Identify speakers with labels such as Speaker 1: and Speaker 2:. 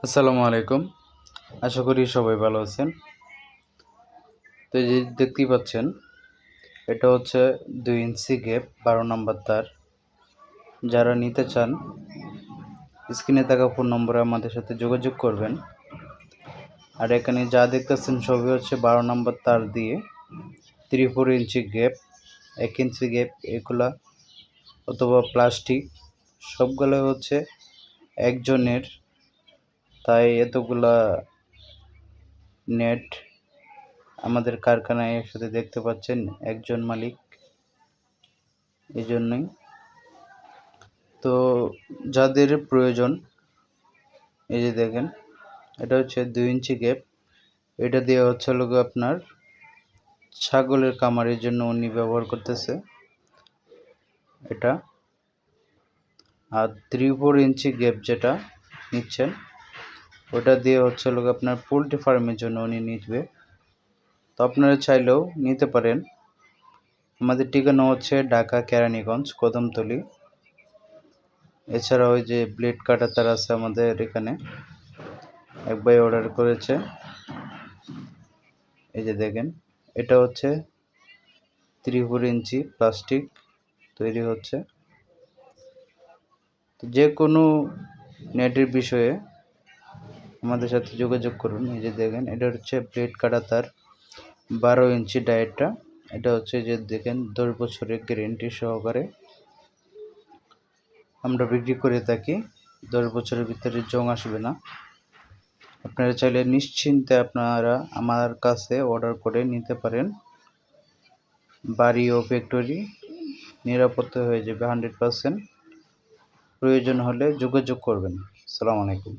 Speaker 1: আসসালামু আলাইকুম। আশা করি সবাই ভালো আছেন। তো এই যে দেখতেই পাচ্ছেন, এটা হচ্ছে ২ ইঞ্চি গ্যাপ ১২ নাম্বার তার। যারা নিতে চান স্ক্রিনে থাকা ফোন নম্বরে আমাদের সাথে যোগাযোগ করবেন। আর এখানে যা দেখতেছেন সবই হচ্ছে ১২ নাম্বার তার দিয়ে ৩-৪ ইঞ্চি গ্যাপ, ১ ইঞ্চি গ্যাপ এগুলা অথবা প্লাস্টিক সবগুলো হচ্ছে একজনের, তাই এতগুলা নেট আমাদের কারখানায় একসাথে দেখতে পাচ্ছেন একজন মালিক, এই জন্যই। তো যাদের প্রয়োজন এই যে দেখেন, এটা হচ্ছে ২ ইঞ্চি গ্যাপ। এটা দিয়ে হচ্ছে হলো গিয়ে আপনার ছাগলের খামারের জন্য উনি ব্যবহার করতেছে এটা। আর ৩-৪ ইঞ্চি গ্যাপ যেটা নিচ্ছেন ওটা দিয়ে হচ্ছে হলো গিয়ে আপনার পোলট্রি ফার্মের জন্য উনি নিবে। তো আপনারা চাইলেও নিতে পারেন। আমাদের ঠিকানা হচ্ছে ঢাকা কেরানীগঞ্জ কদমতলী। এছাড়া ওই যে ব্লেড কাটার তার আছে আমাদের এখানে, এক ভাই অর্ডার করেছে। এই যে দেখেন, এটা হচ্ছে ৩-৪ ইঞ্চি প্লাস্টিক তৈরি হচ্ছে। তো যে কোনো নেটের বিষয়ে আমাদের সাথে যোগাযোগ করুন। এই যে দেখেন, এটা হচ্ছে ব্লেড কাটা তার ১২ ইঞ্চি ডায়েটটা। এটা হচ্ছে যে দেখেন ১০ বছরের গ্যারেন্টি সহকারে আমরা বিক্রি করে থাকি। ১০ বছরের ভিতরে জং আসবে না। আপনারা চাইলে নিশ্চিন্তে আপনারা আমার কাছে অর্ডার করে নিতে পারেন। বাড়ি ও ফ্যাক্টরি নিরাপত্তা হয়ে যাবে 100%। প্রয়োজন হলে যোগাযোগ করবেন। আসসালামু আলাইকুম।